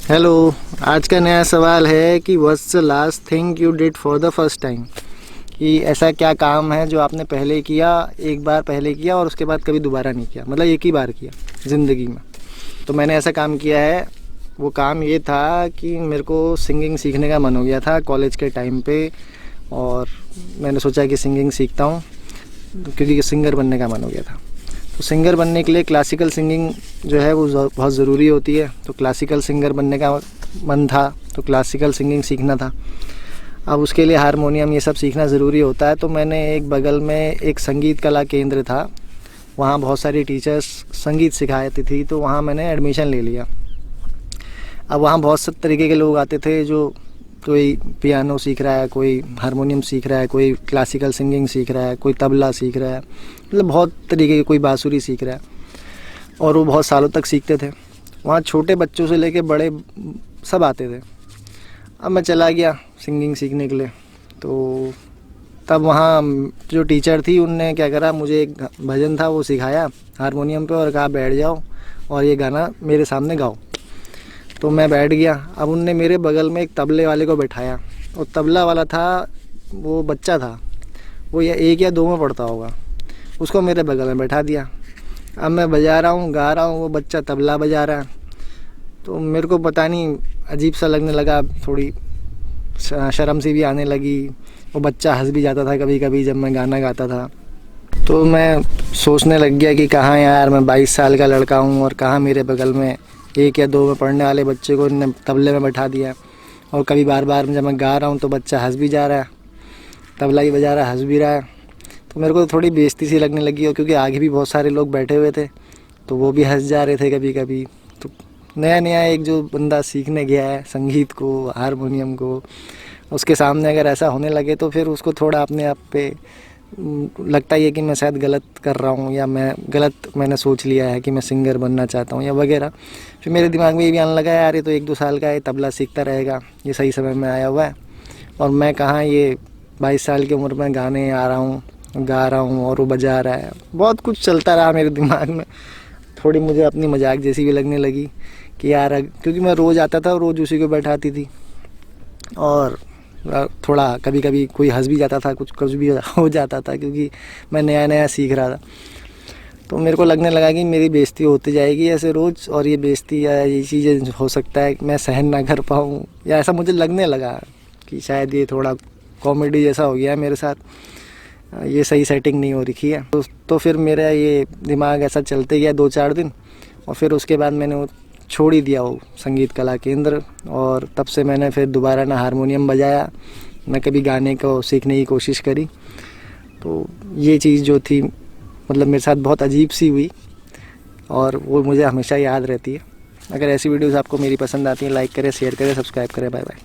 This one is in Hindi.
हेलो, आज का नया सवाल है कि what's the last thing you did for the first time. कि ऐसा क्या काम है जो आपने पहले किया, एक बार पहले किया और उसके बाद कभी दोबारा नहीं किया, मतलब एक ही बार किया ज़िंदगी में। तो मैंने ऐसा काम किया है। वो काम ये था कि मेरे को सिंगिंग सीखने का मन हो गया था कॉलेज के टाइम पे, और मैंने सोचा कि सिंगिंग सीखता हूँ क्योंकि सिंगर बनने का मन हो गया था। तो सिंगर बनने के लिए क्लासिकल सिंगिंग जो है वो बहुत ज़रूरी होती है। तो क्लासिकल सिंगर बनने का मन था, तो क्लासिकल सिंगिंग सीखना था। अब उसके लिए हारमोनियम ये सब सीखना ज़रूरी होता है। तो मैंने एक बगल में एक संगीत कला केंद्र था, वहाँ बहुत सारी टीचर्स संगीत सिखाती थी, तो वहाँ मैंने एडमिशन ले लिया। अब वहाँ बहुत से तरीके के लोग आते थे, जो कोई पियानो सीख रहा है, कोई हारमोनियम सीख रहा है, कोई क्लासिकल सिंगिंग सीख रहा है, कोई तबला सीख रहा है, मतलब बहुत तरीके के, कोई बांसुरी सीख रहा है, और वो बहुत सालों तक सीखते थे। वहाँ छोटे बच्चों से लेके बड़े सब आते थे। अब मैं चला गया सिंगिंग सीखने के लिए। तो तब वहाँ जो टीचर थी उनने क्या करा, मुझे एक भजन था वो सिखाया हारमोनियम पे और कहा बैठ जाओ और ये गाना मेरे सामने गाओ। तो मैं बैठ गया। अब उनने मेरे बगल में एक तबले वाले को बैठाया, और तबला वाला था, वो बच्चा था, वो या 1 या 2 में पढ़ता होगा, उसको मेरे बगल में बैठा दिया। अब मैं बजा रहा हूँ, गा रहा हूँ, वो बच्चा तबला बजा रहा है। तो मेरे को पता नहीं अजीब सा लगने लगा, थोड़ी शर्म सी भी आने लगी। वो बच्चा हंस भी जाता था कभी कभी जब मैं गाना गाता था। तो मैं सोचने लग गया कि कहाँ यार, मैं 22 साल का लड़का हूँ और कहाँ मेरे बगल में 1 या 2 में पढ़ने वाले बच्चे को इन्होंने तबले में बैठा दिया। और कभी बार बार जब मैं गा रहा हूँ तो बच्चा हंस भी जा रहा है, तबला ही बजा रहा है, हंस भी रहा है। तो मेरे को थोड़ी बेइज्जती सी लगने लगी, और क्योंकि आगे भी बहुत सारे लोग बैठे हुए थे तो वो भी हंस जा रहे थे कभी कभी। तो नया नया एक जो बंदा सीखने गया है संगीत को, हारमोनियम को, उसके सामने अगर ऐसा होने लगे तो फिर उसको थोड़ा अपने आप पे लगता ही है कि मैं शायद गलत कर रहा हूँ, या मैंने सोच लिया है कि मैं सिंगर बनना चाहता हूँ या वगैरह। फिर मेरे दिमाग में ये भी आने लगा, यार ये तो 1-2 साल का है, तबला सीखता रहेगा, ये सही समय में आया हुआ है, और मैं कहाँ ये 22 साल की उम्र में गाने आ रहा हूँ, गा रहा हूँ और वो बजा रहा है। बहुत कुछ चलता रहा मेरे दिमाग में। थोड़ी मुझे अपनी मजाक जैसी भी लगने लगी कि यार, क्योंकि मैं रोज़ आता था, रोज़ उसी को बैठाती थी, और थोड़ा कभी कभी कोई हंस भी जाता था, कुछ भी हो जाता था, क्योंकि मैं नया नया सीख रहा था। तो मेरे को लगने लगा कि मेरी बेइज्जती होती जाएगी ऐसे रोज़, और ये बेइज्जती या ये चीज़ें हो सकता है कि मैं सहन ना कर पाऊँ, या ऐसा मुझे लगने लगा कि शायद ये थोड़ा कॉमेडी जैसा हो गया है मेरे साथ, ये सही सेटिंग नहीं हो रखी है। तो फिर मेरा ये दिमाग ऐसा चलते गया 2-4 दिन, और फिर उसके बाद मैंने वो छोड़ ही दिया वो संगीत कला केंद्र। और तब से मैंने फिर दोबारा ना हारमोनियम बजाया, ना कभी गाने को सीखने की कोशिश करी। तो ये चीज़ जो थी, मतलब मेरे साथ बहुत अजीब सी हुई, और वो मुझे हमेशा याद रहती है। अगर ऐसी वीडियोस आपको मेरी पसंद आती हैं, लाइक करें, शेयर करें, सब्सक्राइब करें। Bye bye.